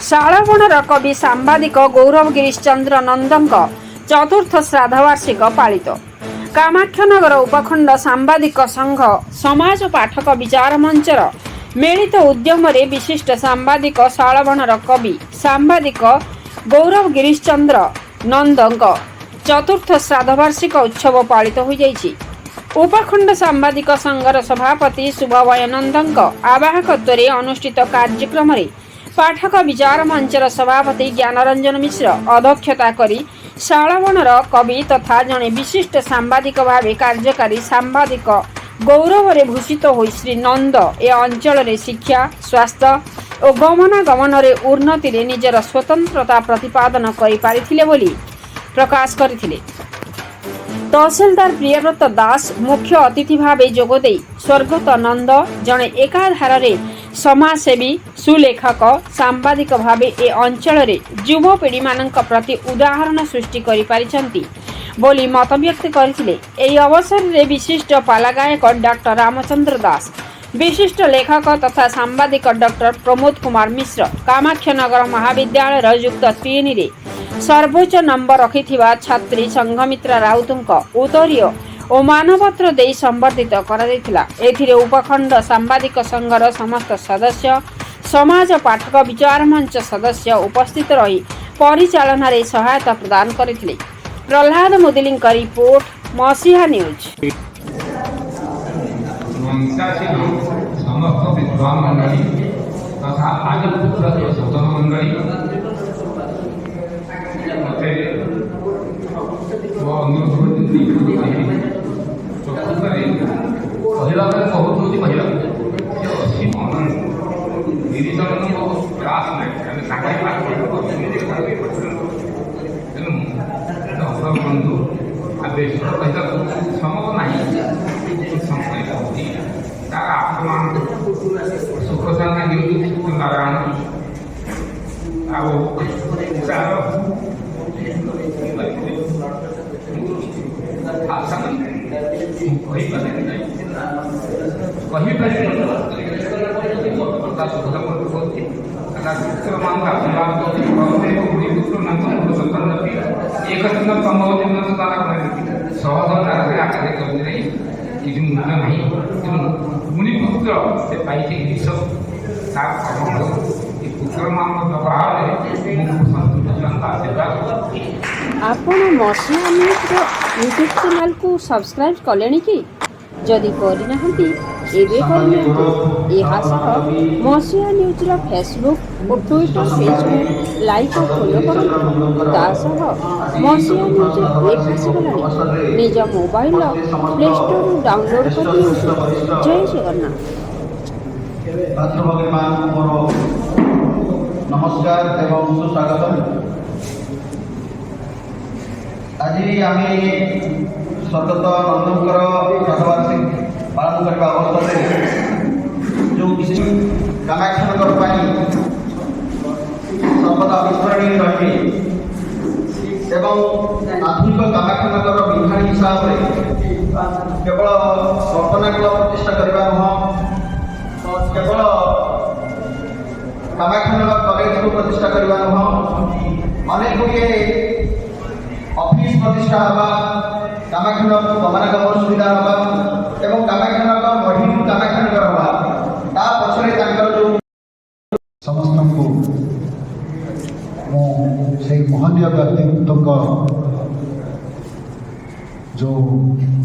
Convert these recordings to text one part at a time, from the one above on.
ଶାଳବଣର କବି ସାମ୍ବାଦିକ ଗୌରବ ଗିରୀଶ ଚନ୍ଦ୍ର ନନ୍ଦଙ୍କ ଚତୁର୍ଥ ଶ୍ରାଦ୍ଧବାର୍ଷିକ ପାଳିତ। କାମାକ୍ଷନଗର ଉପଖଣ୍ଡ ସାମ୍ବାଦିକ ସଂଘ ସମାଜ ପାଠକ ବିଚାର ମଞ୍ଚର ମିଳିତ ଉଦ୍ୟମରେ ବିଶିଷ୍ଟ ସାମ୍ବାଦିକ ଶାଳବଣର କବି ସାମ୍ବାଦିକ ଗୌରବ ଗିରୀଶ ଚନ୍ଦ୍ର ନନ୍ଦଙ୍କ ଚତୁର୍ଥ ଶ୍ରାଦ୍ଧବାର୍ଷିକ ଉତ୍ସବ ପାଳିତ ହୋଇଯାଇଛି। ଉପଖଣ୍ଡ ସାମ୍ବାଦିକ ସଂଘର ସଭାପତି ଶୁଭବୟ ନନ୍ଦଙ୍କ ଆବାହକତ୍ୱରେ ଅନୁଷ୍ଠିତ କାର୍ଯ୍ୟକ୍ରମରେ ପାଠକ ବିଚାର ମଞ୍ଚର ସଭାପତି ଜ୍ଞାନରଞ୍ଜନ ମିଶ୍ର ଅଧ୍ୟକ୍ଷତା କରି ଶାଳବଣର କବି ତଥା ଜଣେ ବିଶିଷ୍ଟ ସାମ୍ବାଦିକ ଭାବେ କାର୍ଯ୍ୟକାରୀ ସାମ୍ବାଦିକ ଗୌରବରେ ଭୂଷିତ ହୋଇ ଶ୍ରୀ ନନ୍ଦ ଏ ଅଞ୍ଚଳରେ ଶିକ୍ଷା, ସ୍ୱାସ୍ଥ୍ୟ ଓ ଗମନାଗମନରେ ଉନ୍ନତିରେ ନିଜର ସ୍ୱତନ୍ତ୍ରତା ପ୍ରତିପାଦନ କରିପାରିଥିଲେ ବୋଲି ପ୍ରକାଶ କରିଥିଲେ। ତହସିଲଦାର ପ୍ରିୟବ୍ରତ ଦାସ ମୁଖ୍ୟ ଅତିଥି ଭାବେ ଯୋଗଦେଇ ସ୍ୱର୍ଗତ ନନ୍ଦ ଜଣେ ଏକାଧାରରେ ସମାଜସେବୀ, ସୁଲେଖକ, ସାମ୍ବାଦିକ ଭାବେ ଏ ଅଞ୍ଚଳରେ ଯୁବପିଢ଼ିମାନଙ୍କ ପ୍ରତି ଉଦାହରଣ ସୃଷ୍ଟି କରିପାରିଛନ୍ତି ବୋଲି ମତବ୍ୟକ୍ତ କରିଥିଲେ। ଏହି ଅବସରରେ ବିଶିଷ୍ଟ ପାଲାଗାୟକ ଡକ୍ଟର ରାମଚନ୍ଦ୍ର ଦାସ, ବିଶିଷ୍ଟ ଲେଖକ ତଥା ସାମ୍ବାଦିକ ଡକ୍ଟର ପ୍ରମୋଦ କୁମାର ମିଶ୍ର କାମାକ୍ଷନଗର ମହାବିଦ୍ୟାଳୟର ଯୁକ୍ତ 3ରେ ସର୍ବୋଚ୍ଚ ନମ୍ବର ରଖିଥିବା ଛାତ୍ରୀ ସଂଘମିତ୍ରା ରାଉତଙ୍କ ଉତ୍ତରୀୟ ଓ ମାନପତ୍ର ଦେଇ ସମ୍ବର୍ଦ୍ଧିତ କରାଯାଇଥିଲା। ଏଥିରେ ଉପଖଣ୍ଡ ସାମ୍ବାଦିକ ସଂଘର ସମସ୍ତ ସଦସ୍ୟ, ସମାଜ ପାଠକ ବିଚାର ମଞ୍ଚ ସଦସ୍ୟ ଉପସ୍ଥିତ ରହି ପରିଚାଳନାରେ ସହାୟତା ପ୍ରଦାନ କରିଥିଲେ। ପ୍ରହ୍ଲାଦ ମୁଦଲିଙ୍କ ରିପୋର୍ଟ, ମସିହା ନ୍ୟୁଜ୍। ଆପଣ ମସିହା ନ୍ୟୁଜ୍ର ୟୁଟ୍ୟୁବ୍ ଚ୍ୟାନେଲକୁ ସବସ୍କ୍ରାଇବ୍ କଲେଣି କି? ଯଦି କରିନାହାନ୍ତି ଏବେ କରିନିଅନ୍ତୁ। ଏହା ସହ ମସିହା ନ୍ୟୁଜ୍ର ଫେସବୁକ୍ ଓ ଟ୍ୱିଟର ପେଜ୍କୁ ଲାଇକ୍ ଓ ଫଲୋ କରନ୍ତୁ। ତା ସହ ମସିହା ନ୍ୟୁଜ୍ ଆପ୍ ଆସିଗଲାଣି। ନିଜ ମୋବାଇଲର ପ୍ଲେ ଷ୍ଟୋରରୁ ଡାଉନଲୋଡ୍ କରିନିଅନ୍ତୁ। ଜୟ ଜଗନ୍ନାଥ। नमस्कार एवं सुस्वागत। आज आम स्वर्गत नंदकर श्राद्धवार्षिक पालन करने अवसर जो कामाक्षनगर सर्वदा अविस्मरणीय रहे एवं आधुनिक कामाक्षनगर विभाग हिसाब से केवल कल्पनाकूल प्रतिष्ठा करने नुह, केवल कामाक्षनगर कॉलेज को प्रतिष्ठा करवा नुह, अनेक गुड़िए ऑफिस प्रतिष्ठा हवा, कामाक्षनगर गमनागमन सुविधा हवा एवं कामाक्षनगर बढ़ी कामाक्षनगर हवा ता पछरे तांकर जो समस्त को से महनीय व्यक्तित्व जो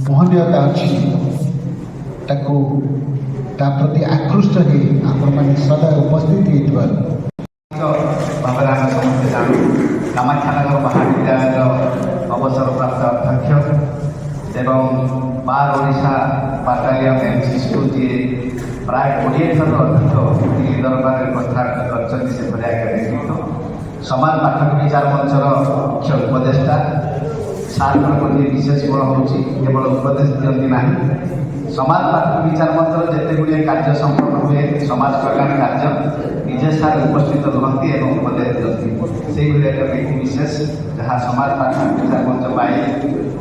महनीयता अच्छी ताको ता प्रति आकृष्ट हो आपण मैंने सदा उपस्थित भाव समस्ते जानू कामाक्षनगर महाविद्यालय अवसर प्राप्त अध्यक्ष एवं बार ओडिशा बाटालियन एनसी स्कूल जी प्राय 20 थर अध्यक्ष दिल्ली दरबार प्रस्ताव कर व्यक्तित्व समाज पाठक विचार मंचर मुख्य उपदेष्टा सार विशेष गुण हूँ केवल उपदेश दिखती ना समाज पाठक विचार मंचर जिते गुड़िए कार्य संपन्न हुए समाज कल्याण कार्य निजे सार उपस्थित रुहती और उपदेश दिखती से एक व्यक्ति विशेष जहाँ समाज पाठक विचार मंच पाए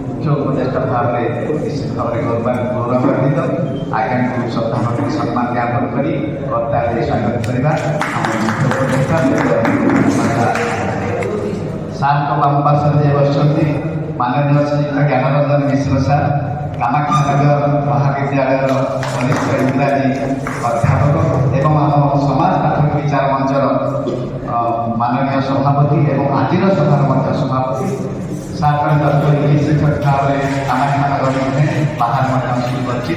मुख्य उपदेष्टा भाव में निश्चित भाव में गौरवान्वित आज्ञा को श्रद्धा सम्मान ज्ञापन कर स्वागत करवा मुख्य उपदेष्टा ମୋ ବାମ ପାର୍ଶ୍ୱରେ ଯିଏ ବସିଛନ୍ତି ମାନନୀୟ ଶ୍ରୀଯୁକ୍ତ ଜ୍ଞାନରଞ୍ଜନ ମିଶ୍ର ସାର୍, କାମାକ୍ଷାନଗର ମହାବିଦ୍ୟାଳୟର ବରିଷ୍ଠ ଇଂରାଜୀ ଅଧ୍ୟାପକ ଏବଂ ଆମ ସମାଜ ପାଠକ ବିଚାର ମଞ୍ଚର ମାନନୀୟ ସଭାପତି ଏବଂ ଆଜିର ସଭାର ମଧ୍ୟ ସଭାପତି ସାର୍ ଜଣେ ଡକ୍ଟର ଇଂଲିଶ ଶିକ୍ଷକ ଭାବରେ କାମାକ୍ଷାନଗର ନୁହେଁ ବାହାରେ ମଧ୍ୟ ସ୍କୁଲ ଅଛି,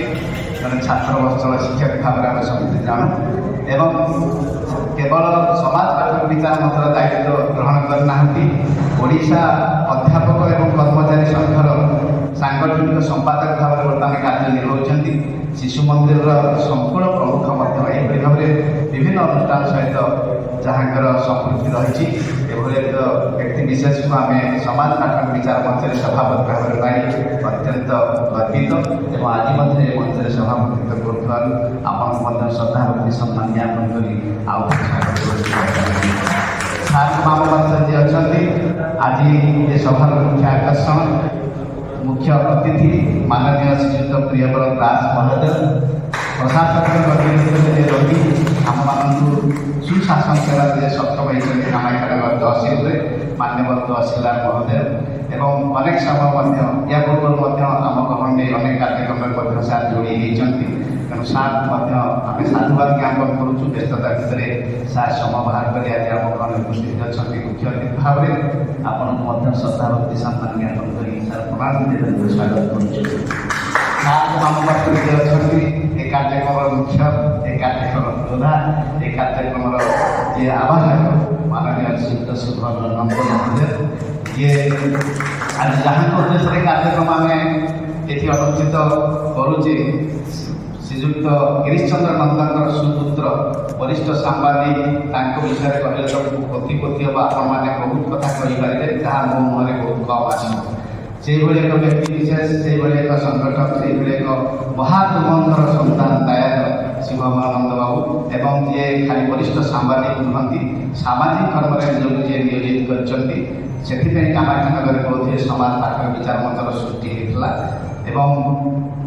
ଜଣେ ଛାତ୍ର ବତ୍ସଳ ଶିକ୍ଷକ ଭାବରେ ଆମେ ସମସ୍ତେ ଜାଣୁ ଏବଂ କେବଳ ସମାଜ ପାଠକ ବିଚାର ମଞ୍ଚର ଦାୟିତ୍ୱ ଗ୍ରହଣ କରିନାହାନ୍ତି, ଓଡ଼ିଶା ଅଧ୍ୟାପକ ଏବଂ କର୍ମଚାରୀ ସଂଘର ସାଂଗଠନିକ ସମ୍ପାଦକ ଭାବରେ ବର୍ତ୍ତମାନ କାର୍ଯ୍ୟ ନିର୍ବାହୁଛନ୍ତି। ଶିଶୁ ମନ୍ଦିରର ସମ୍ପୂର୍ଣ୍ଣ ପ୍ରମୁଖ ମଧ୍ୟ ଏହିଭଳି ଭାବରେ ବିଭିନ୍ନ ଅନୁଷ୍ଠାନ ସହିତ ଯାହାଙ୍କର ସମ୍ପୃକ୍ତି ରହିଛି, ଏଭଳି ଏକ ବ୍ୟକ୍ତି ବିଶେଷକୁ ଆମେ ସମାଜ ପାଠକ ବିଚାର ମଞ୍ଚରେ ସଭାପତି ଭାବରେ ପାଇ ଅତ୍ୟନ୍ତ ଗର୍ବିତ ଏବଂ ଆଜି ମଧ୍ୟ ଏ ମଞ୍ଚରେ ସଭାପତିତ୍ୱ କରୁଥିବାରୁ ଆପଣଙ୍କୁ ମଧ୍ୟ ଶ୍ରଦ୍ଧା ଭକ୍ତି ସମ୍ମାନ ଜ୍ଞାପନ କରି ଆଉ ସାର୍ ମାମ ପାତ୍ର ଯିଏ ଅଛନ୍ତି, ଆଜି ଏ ସଭାର ମୁଖ୍ୟ ଆକର୍ଷଣ ମୁଖ୍ୟ ଅତିଥି ମାନନୀୟ ଶ୍ରୀଯୁକ୍ତ ପ୍ରିୟବର ଦାସ ମହୋଦୟ, ପ୍ରଶାସନିକ କର୍ମଚାରୀ ରହି ଆମମାନଙ୍କୁ ସୁଶାସନ ସେବାରେ ଯେ ସକ୍ଷମ ହୋଇଛନ୍ତି କାମାକ୍ଷାନଗର ତହସିଲରେ ମାନ୍ୟବର ତହସିଲଦାର ମହୋଦୟ ଏବଂ ଅନେକ ସମୟ ମଧ୍ୟ ଏହା ପୂର୍ବରୁ ମଧ୍ୟ ଆମ ଗହଣରେ ଅନେକ କାର୍ଯ୍ୟକ୍ରମରେ ମଧ୍ୟ ସାର୍ ଯୋଡ଼ି ହୋଇଛନ୍ତି। ତେଣୁ ସାର୍ ମଧ୍ୟ ଆମେ ସାଧୁବାଦ ଜ୍ଞାପନ କରୁଛୁ, ବ୍ୟସ୍ତତା ଭିତରେ ସାର୍ ସମୟ ବାହାର କରି ଆଜି ଆମ ଗହଣରେ ଉପସ୍ଥିତ ଅଛନ୍ତି ମୁଖ୍ୟ ଅତିଥି ଭାବରେ। ଆପଣଙ୍କୁ ମଧ୍ୟ ଶ୍ରଦ୍ଧା ଭକ୍ତି ସମ୍ମାନ ଜ୍ଞାପନ କରି ସାର୍ ପ୍ରଣାମ ନିବେଦନ ସ୍ୱାଗତ କରୁଛୁ। ସାର୍ ଆମ ପାଖରେ ଯିଏ ଅଛନ୍ତି ଏ କାର୍ଯ୍ୟକ୍ରମର ମୁଖ୍ୟ, ଏ କାର୍ଯ୍ୟକ୍ରମର ଯୋଦ୍ଧା, ଏ କାର୍ଯ୍ୟକ୍ରମର ଯିଏ ଆବାହକ ମାନନୀୟ ଶ୍ରୀଯୁକ୍ତ ସୁଭଦ୍ର ନନ୍ଦ ମହୋଦୟ, ଯିଏ ଆଜି ଯାହାଙ୍କ ଉଦ୍ଦେଶ୍ୟରେ କାର୍ଯ୍ୟକ୍ରମ ଆମେ ଏଠି ଅନୁଷ୍ଠିତ କରୁଛେ, ଶ୍ରୀଯୁକ୍ତ ଗିରିଶ ଚନ୍ଦ୍ର ନନ୍ଦଙ୍କର ସୁପୁତ୍ର ବରିଷ୍ଠ ସାମ୍ବାଦିକ, ତାଙ୍କ ବିଷୟରେ କହିଲେ ତ ପୋଥି ପୋଥି ହେବ, ଆପଣମାନେ ବହୁତ କଥା କହିପାରିବେ ଯାହା ମୋ ମୁହଁରେ ବହୁତ କମ୍ ଆସିବ। ସେଇଭଳି ଏକ ବ୍ୟକ୍ତି ବିଶେଷ, ସେଇଭଳି ଏକ ସଂଗଠନ, ସେଇଭଳି ଏକ ମହାଦୁମଙ୍କର ସନ୍ତାନ ଦାୟକ ଶିବାନନ୍ଦ ବାବୁ ଏବଂ ଯିଏ ଖାଲି ବରିଷ୍ଠ ସାମ୍ବାଦିକ ନୁହନ୍ତି, ସାମାଜିକ କର୍ମରେ ନିଜକୁ ଯିଏ ନିୟୋଜିତ କରିଛନ୍ତି। ସେଥିପାଇଁ କାମାକ୍ଷାନଗରରେ ବୋଧହୁଏ ସମାଜ ପାଠକ ବିଚାର ମଞ୍ଚର ସୃଷ୍ଟି ହୋଇଥିଲା ଏବଂ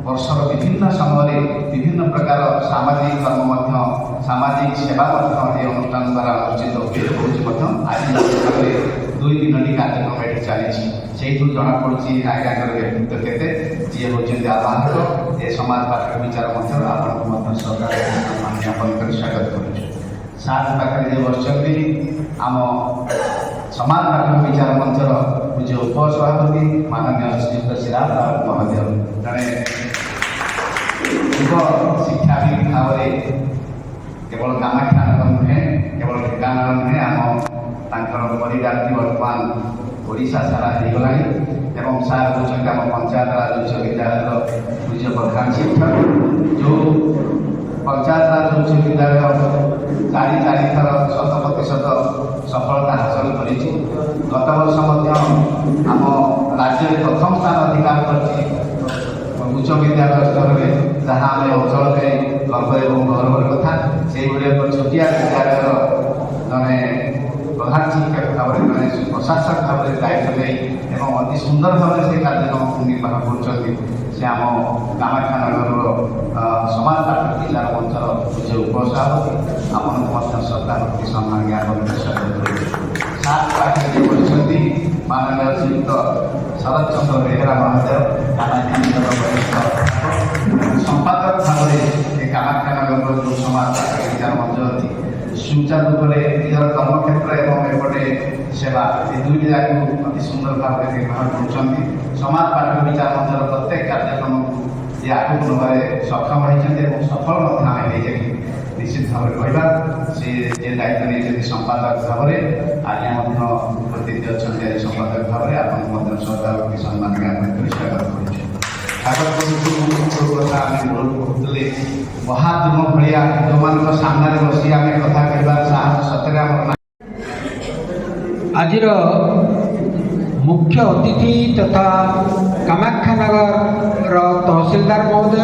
ବର୍ଷର ବିଭିନ୍ନ ସମୟରେ ବିଭିନ୍ନ ପ୍ରକାର ସାମାଜିକ କର୍ମ ମଧ୍ୟ ସାମାଜିକ ସେବା ମଧ୍ୟ ଏ ଅନୁଷ୍ଠାନ ଦ୍ୱାରା ଅନୁଷ୍ଠିତ ହେଉଛି ମଧ୍ୟ। ଆଜି ସମୟରେ 2 ଦିନଟି କାର୍ଯ୍ୟକ୍ରମ ଏଠି ଚାଲିଛି, ସେଇଠୁ ଜଣାପଡ଼ୁଛି ଆଜ୍ଞାଙ୍କର ବ୍ୟକ୍ତିତ୍ୱ କେତେ, ଯିଏ ହେଉଛନ୍ତି ଆହ୍ୱାନକ ଏ ସମାଜ ପାଠକ ବିଚାର ମଞ୍ଚର। ଆପଣଙ୍କୁ ମଧ୍ୟ ସରକାର ସମ୍ମାନ ଜ୍ଞାପନ କରି ସ୍ୱାଗତ କରୁଛୁ। ସାର୍ ପାଖରେ ଯିଏ ବସିଛନ୍ତି ଆମ ସମାଜ ପାଠକ ବିଚାର ମଞ୍ଚର ପୂଜ୍ୟ ଉପସଭାପତି ମାନନୀୟ ଶ୍ରୀଯୁକ୍ତ ଶ୍ରୀରାମ ରାଉତ ମହୋଦୟ, ଜଣେ ଯୁବ ଶିକ୍ଷାବିତ ଭାବରେ କେବଳ କାମାକ୍ଷାନଗର ନୁହେଁ, କେବଳ ଢେଙ୍କାନାଳ ନୁହେଁ, ଆମ ତାଙ୍କର ପରିବ୍ୟାପ୍ତି ବର୍ତ୍ତମାନ ଓଡ଼ିଶା ସାରା ହେଇଗଲାଣି ଏବଂ ସାର୍ ହେଉଛନ୍ତି ଆମ ପଞ୍ଚାୟତରାଜ ଉଚ୍ଚ ବିଦ୍ୟାଳୟର ପୂଜ୍ୟ ପ୍ରଧାନ ଶିକ୍ଷକ। ଯେଉଁ ପଞ୍ଚାୟତରାଜ ଉଚ୍ଚ ବିଦ୍ୟାଳୟ 4 ଥର 100% ସଫଳତା ହାସଲ କରିଛି। ଗତ ବର୍ଷ ମଧ୍ୟ ଆମ ରାଜ୍ୟରେ ପ୍ରଥମ ସ୍ଥାନ ଅଧିକାର କରିଛି ଉଚ୍ଚ ବିଦ୍ୟାଳୟ ସ୍ତରରେ, ଯାହା ଆମେ ଅଞ୍ଚଳ ପାଇଁ ଗର୍ବ ଏବଂ ଗୌରବର କଥା। ସେଇଭଳି ଏକ ଛୋଟିଆ ବିଦ୍ୟାଳୟର ଜଣେ ପ୍ରଧାନ ଶିକ୍ଷକ ଭାବରେ, ଜଣେ ପ୍ରଶାସକ ଭାବରେ ଦାୟିତ୍ୱ ନେଇ ଏବଂ ଅତି ସୁନ୍ଦର ଭାବରେ ସେ କାର୍ଯ୍ୟକ୍ରମକୁ ନିର୍ବାହ କରୁଛନ୍ତି। ସେ ଆମ କାମାକ୍ଷାନଗରର ସମାଜ ପାଠକ ବିଚାର ମଞ୍ଚର ପୂଜ୍ୟ ଉପସଭାପତି। ଆପଣଙ୍କୁ ମଧ୍ୟ ଶ୍ରଦ୍ଧା ଭକ୍ତି ସମ୍ମାନ ଜ୍ଞାପନ ସ୍ୱାଗତ କରୁଛୁ। ସାର୍ ପାଖରେ ଯିଏ ବସିଛନ୍ତି ମାନନୀୟ ଶ୍ରୀଯୁକ୍ତ ଶରତ ଚନ୍ଦ୍ର ବେହେରା ମହୋଦୟ, କାମାକ୍ଷାନଗରର ବରିଷ୍ଠ ସମ୍ପାଦକ ଭାବରେ ଏ କାମାକ୍ଷାନଗରର ଯେଉଁ ସମାଜ ପାଠକ ବିଚାର ମଞ୍ଚ ଅଛି, ସୁଚାରୁ ରୂପରେ ନିଜର କର୍ମକ୍ଷେତ୍ର ଏବଂ ଏପଟେ ସେବା ଏ ଦୁଇଟି ଯାକୁ ଅତି ସୁନ୍ଦର ଭାବରେ ନିର୍ବାହ କରୁଛନ୍ତି। ସମାଜ ପାଠକ ବିଚାର ମଞ୍ଚର ପ୍ରତ୍ୟେକ କାର୍ଯ୍ୟକ୍ରମକୁ ଯେ ଆଗକୁ ନେବାରେ ସକ୍ଷମ ହୋଇଛନ୍ତି ଏବଂ ସଫଳ ମଧ୍ୟ ଆମେ ହେଇଛନ୍ତି ନିଶ୍ଚିତ ଭାବରେ କହିବା। ସେ ଯେ ଦାୟିତ୍ୱ ନେଇଛନ୍ତି ସମ୍ପାଦକ ଭାବରେ, ଆଜ୍ଞା ମଧ୍ୟ ଉପସ୍ଥିତ ଅଛନ୍ତି ଆଜି ସମ୍ପାଦକ ଭାବରେ। ଆପଣଙ୍କୁ ମଧ୍ୟ ଶ୍ରଦ୍ଧା ଭକ୍ତି ସମ୍ମାନ ଜ୍ଞାପନ କରି ସ୍ୱାଗତ କରୁଛୁ। ସ୍ୱାଗତ କରୁଛୁ। ଯେଉଁ କଥା ଆମେ ମୂଳରୁ କହୁଥିଲେ, ମହାଦୁମ ଭଳିଆ ଯେଉଁମାନଙ୍କ ସାମ୍ନାରେ ବସି ଆମେ କଥା କହିବାର ସାହସ ସତରେ ଆମର ନାହିଁ। ଆଜିର ମୁଖ୍ୟ ଅତିଥି ତଥା କାମାକ୍ଷାନଗରର ତହସିଲଦାର ମହୋଦୟ,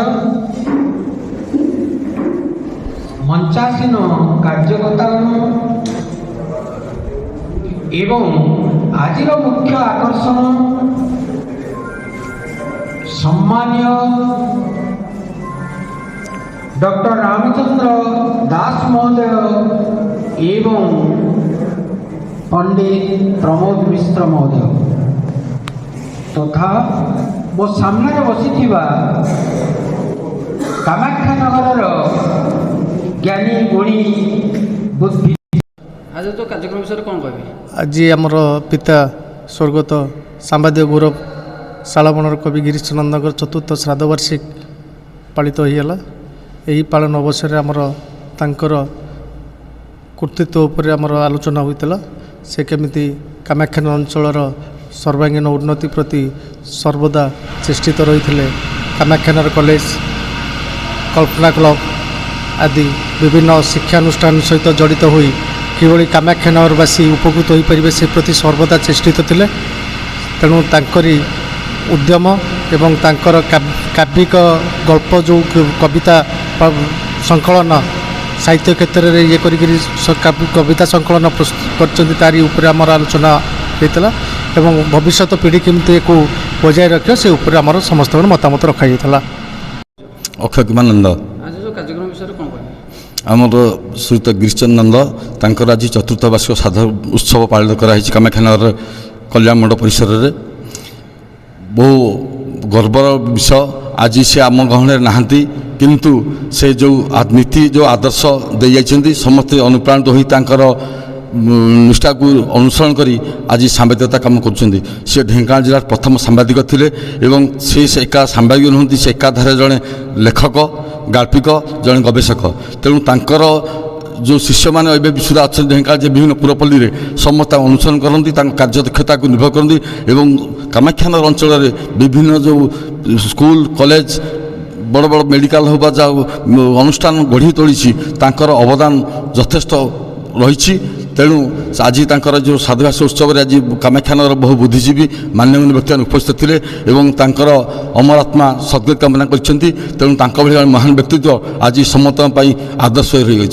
ମଞ୍ଚାସୀନ କାର୍ଯ୍ୟକର୍ତ୍ତାଗଣ ଏବଂ ଆଜିର ମୁଖ୍ୟ ଆକର୍ଷଣ ସମ୍ମାନୀୟ ଡକ୍ଟର ରାମଚନ୍ଦ୍ର ଦାସ ମହୋଦୟ ଏବଂ पंडित प्रमोद मिश्र महोदय तथा मो सामने बसी कामाख्यानगर ज्ञानी गुणी बुद्धि आज तो कार्यक्रम विषय कौन कहे आज आमर पिता स्वर्गत सांबादिक गौरव शालाबणर कवि गिरीश नंदर चतुर्थ श्राद्ध वार्षिक पालित होइला। यही पालन अवसर आमर तांकर कर्तृत्व उपर आमर आलोचना होता से केमिति कामाख्या अंचलर सर्वांगीन उन्नति प्रति सर्वदा चेष्टित रही कामाख्यानगर कॉलेज कल्पना क्लब आदि विभिन्न शिक्षानुष्ठान सहित जड़ित होई किभली कामाख्यानगरवासी उपकृत हो पारे से प्रति सर्वदा चेष्टित थिले। तेणु तांकरी उद्यम एवं तांकर काव्यिक गल्प जो कविता संकलन साहित्य क्षेत्र में ये कविता संकलन प्रस्तुत कर तारी उपर आमर आलोचना होता एवं भविष्य पीढ़ी केमती को बजाय रख से उपर आमर समस्त मतामत रखा जाता। अक्षय कुमार नंद आज जो कार्यक्रम विषय कौन कहे आमर श्रीयुत गिरीशचंद्र नंद तांकर आज चतुर्थ वार्षिक श्राद्ध उत्सव पालन कराई कामाख्यानगर कल्याण मंडप परिसर में। बहु गर्वर विषय आज से आम गहण नहांती किंतु से जो नीति जो आदर्श दे जाइछन्ति समस्ते अनुप्राणित होई तांकर निष्ठा को अनुसरण करी आज सांबादिकता काम करुँच। से ढेंकानाल जिलार प्रथम सांबादिक थिले एवं से एका सांबादिक नुहति से एकाधारे जड़े लेखक गाल्पिक जड़े गवेषक। तेणु तांकर जो शिष्य मैंने अभी सुधा अच्छा ढेंकानाल जे विभिन्न पुरपल्ली में समस्त अनुसरण करती कार्य दक्षता को निर्भर करती एवं कामाख्यानगर अंचल विभिन्न जो स्कूल कॉलेज बड़ बड़ मेडिकल हो अनुष्ठान गढ़ी तोली अवदान यथेष्ट रही। तेणु आज तांकर जो श्राद्धवार्षिक उत्सव आज कामाख्यानगर बहु बुद्धिजीवी मान्यगण्य व्यक्ति उपस्थित थे एवं तांकर अमर आत्मा सद्गति कामना करछन्ति। तेणु तांक भली महान व्यक्तित्व आज समस्त आदर्श रही।